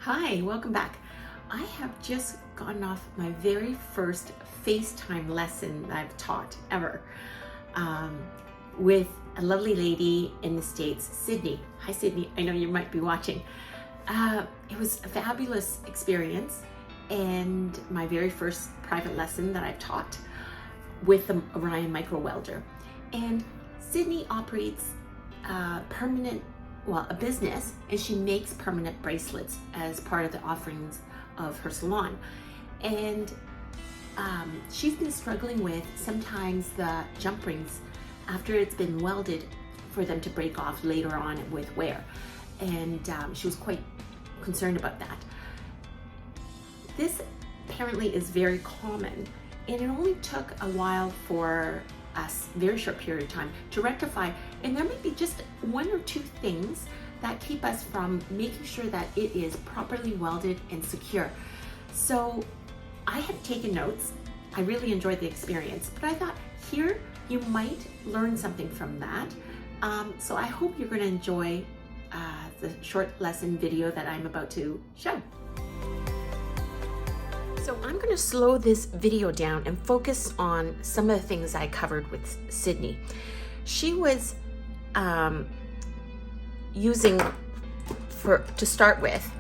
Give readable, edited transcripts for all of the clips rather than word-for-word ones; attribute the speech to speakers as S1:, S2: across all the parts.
S1: Hi, welcome back. I have just gotten off my very first FaceTime lesson that I've taught ever with a lovely lady in the States, Sydney. Hi, Sydney. I know you might be watching. It was a fabulous experience and my very first private lesson that I've taught with the Orion Micro Welder. And Sydney operates a business, and she makes permanent bracelets as part of the offerings of her salon. And she's been struggling with sometimes the jump rings after it's been welded for them to break off later on with wear. And she was quite concerned about that. This apparently is very common, and it only took a while for us, very short period of time, to rectify. And there might be just one or two things that keep us from making sure that it is properly welded and secure. So I had taken notes. I really enjoyed the experience, but I thought here you might learn something from that. So I hope you're going to enjoy the short lesson video that I'm about to show. So I'm going to slow this video down and focus on some of the things I covered with Sydney. She was using, to start with,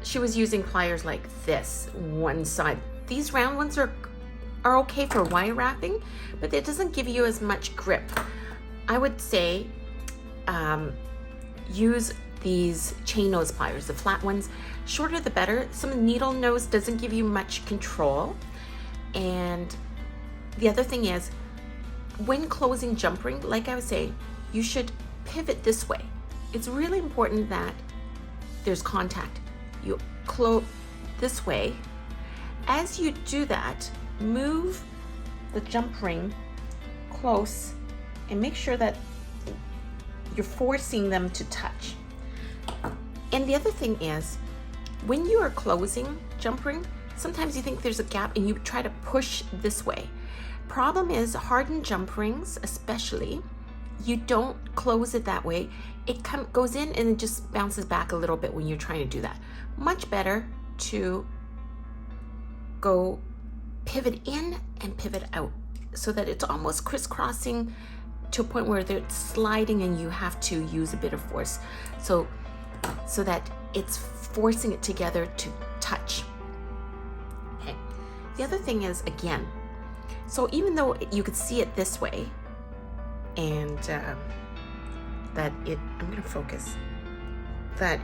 S1: she was using pliers like this, one side. These round ones are okay for wire wrapping, but it doesn't give you as much grip. I would say use these chain nose pliers, the flat ones. Shorter the better. Some needle nose doesn't give you much control. And the other thing is, when closing jump ring, like I was saying, you should pivot this way. It's really important that there's contact. You close this way. As you do that, move the jump ring close and make sure that you're forcing them to touch. And the other thing is, when you are closing jump ring, sometimes you think there's a gap and you try to push this way. Problem is, hardened jump rings, especially, you don't close it that way. It goes in and it just bounces back a little bit when you're trying to do that. Much better to go pivot in and pivot out so that it's almost crisscrossing to a point where it's sliding and you have to use a bit of force. So that it's forcing it together to touch. Okay. The other thing is, again, so even though you could see it this way, and I'm going to focus, that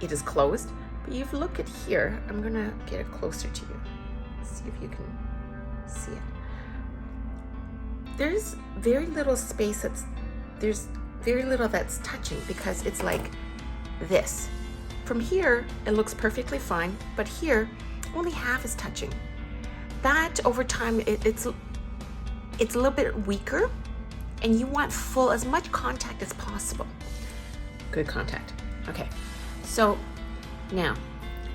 S1: it is closed, but you look at here, I'm going to get it closer to you, see if you can see it. There's very little space there's very little that's touching, because it's like this. From here, it looks perfectly fine, but here, only half is touching. That over time, it's a little bit weaker, and you want as much contact as possible. Good contact. Okay, so now,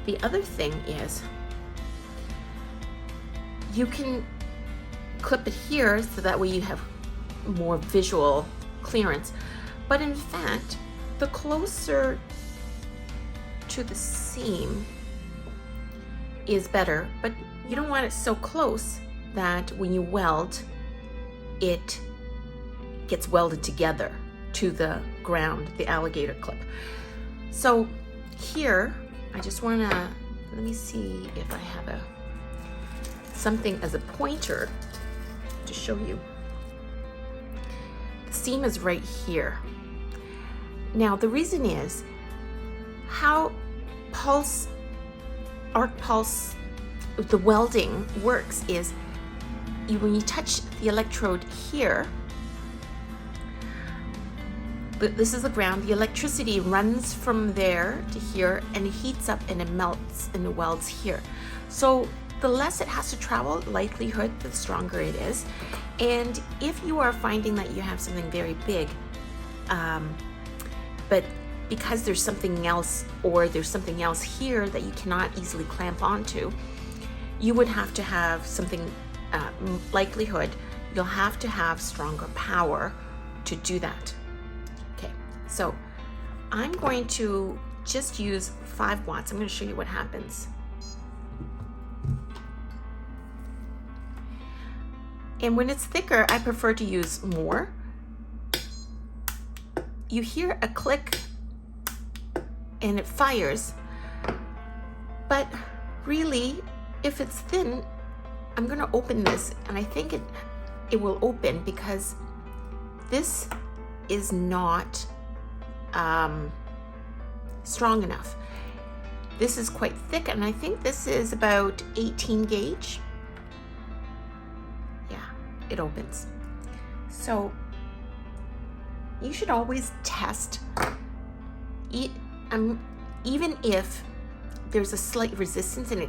S1: the other thing is, you can clip it here so that way you have more visual clearance. But in fact, the closer to the seam is better, but you don't want it so close that when you weld, it gets welded together to the ground, the alligator clip. So here, I just wanna, let me see if I have something as a pointer to show you. The seam is right here. Now, the reason is how arc pulse, the welding works is when you touch the electrode here, this is the ground, the electricity runs from there to here and it heats up and it melts and it welds here. So the less it has to travel, likelihood, the stronger it is. And if you are finding that you have something very big, but because there's something else, or there's something else here that you cannot easily clamp onto, you would have to have something, likelihood, you'll have to have stronger power to do that. Okay, so I'm going to just use 5 watts. I'm going to show you what happens. And when it's thicker, I prefer to use more. You hear a click and it fires, but really, if it's thin, I'm going to open this, and I think it will open because this is not strong enough. This is quite thick, and I think this is about 18 gauge. Yeah, it opens. So you should always test, even if there's a slight resistance and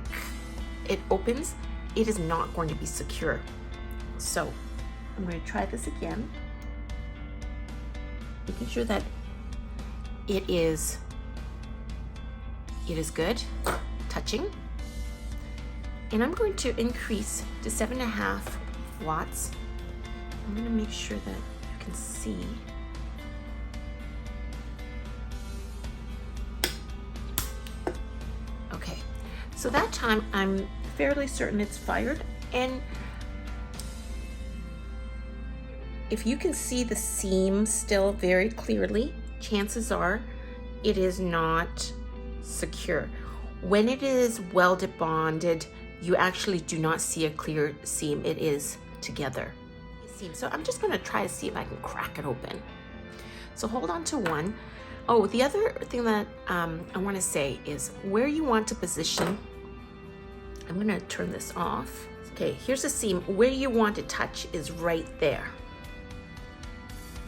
S1: it opens, it is not going to be secure. So I'm going to try this again, making sure that it is good, touching. And I'm going to increase to 7.5 watts. I'm going to make sure that you can see. Okay, so that time I'm fairly certain it's fired, and if you can see the seam still very clearly, chances are it is not secure. When it is welded bonded, you actually do not see a clear seam. It is together. So I'm just going to try to see if I can crack it open. So hold on to one. Oh, the other thing that I want to say is where you want to position. I'm going to turn this off. Okay, here's the seam. Where you want to touch is right there,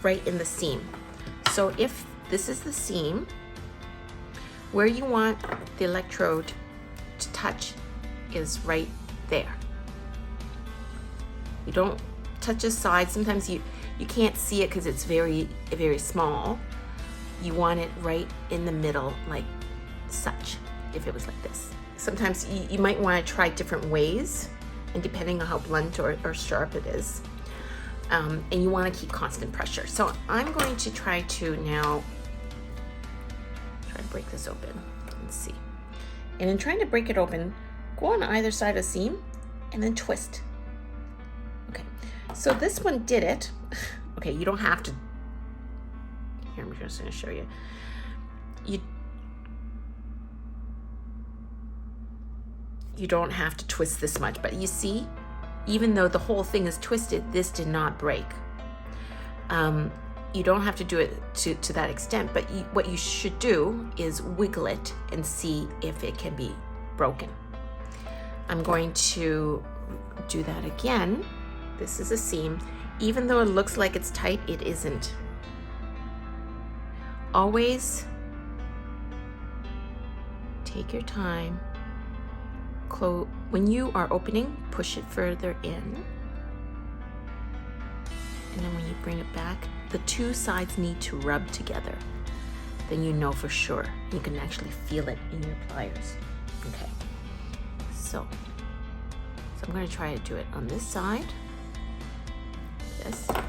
S1: right in the seam. So if this is the seam, where you want the electrode to touch is right there. You don't touch the side. Sometimes you can't see it because it's very, very small. You want it right in the middle, like such, if it was like this. Sometimes you might want to try different ways, and depending on how blunt or sharp it is. And you want to keep constant pressure. So I'm going to try to now break this open. Let's see. And in trying to break it open, go on either side of the seam and then twist. Okay, so this one did it. Okay, you don't have to. Here, I'm just going to show you. You don't have to twist this much, but you see, even though the whole thing is twisted, this did not break. You don't have to do it to that extent, but what you should do is wiggle it and see if it can be broken. I'm going to do that again. This is a seam. Even though it looks like it's tight, it isn't. Always take your time. When you are opening, push it further in. And then when you bring it back, the two sides need to rub together. Then you know for sure. You can actually feel it in your pliers. Okay. So I'm going to try to do it on this side. This. Okay.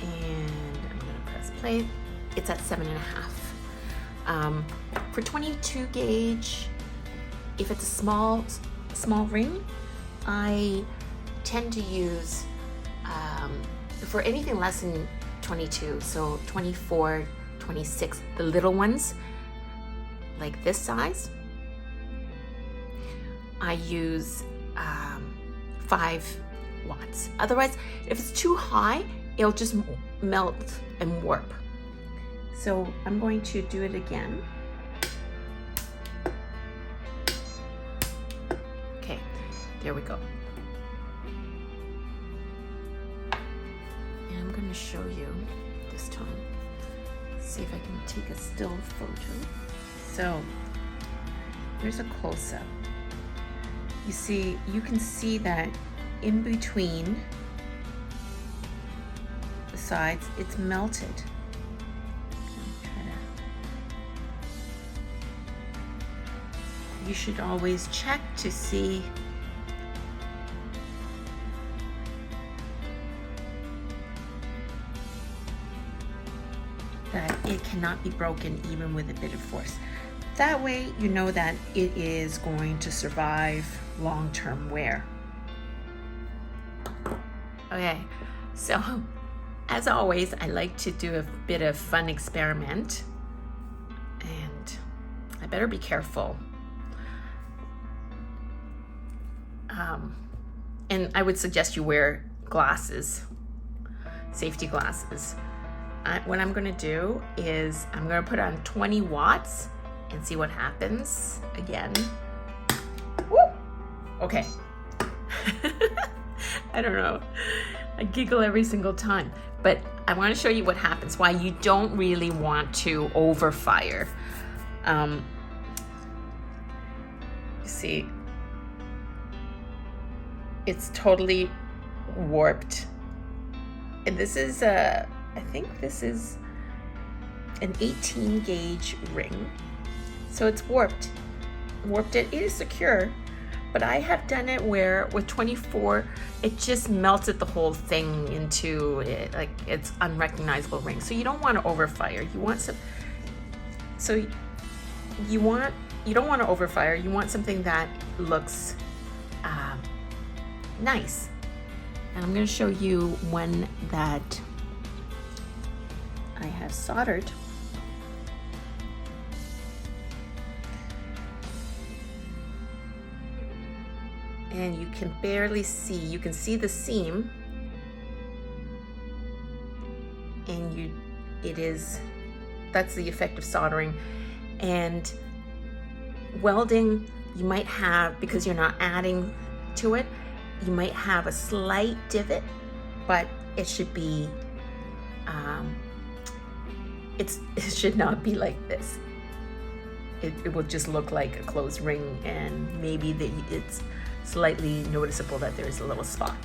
S1: And I'm going to press play. It's at 7.5. For 22 gauge, if it's a small ring, I tend to use for anything less than 22, so 24, 26, the little ones, like this size, I use 5 watts. Otherwise, if it's too high, it'll just melt and warp. So I'm going to do it again. Okay, there we go. And I'm going to show you this time. See if I can take a still photo. So here's a close-up. You see, you can see that in between the sides, it's melted. You should always check to see that it cannot be broken even with a bit of force. That way you know that it is going to survive long-term wear. Okay, so as always, I like to do a bit of fun experiment, and I better be careful. And I would suggest you wear glasses, safety glasses. What I'm gonna do is I'm gonna put on 20 watts and see what happens again. Woo! Okay. I don't know. I giggle every single time, but I want to show you what happens, why you don't really want to overfire. You see, it's totally warped. And this is I think this is an 18 gauge ring. So it's warped. It is secure. But I have done it where with 24, it just melted the whole thing into like it's unrecognizable ring. So you don't want to overfire. You want some. So you don't want to overfire. You want something that looks nice. And I'm going to show you one that I have soldered. And you can barely see, you can see the seam, and that's the effect of soldering. And welding, you might have, because you're not adding to it, you might have a slight divot, but it should be, it should not be like this. It will just look like a closed ring, and maybe it's slightly noticeable that there is a little spot.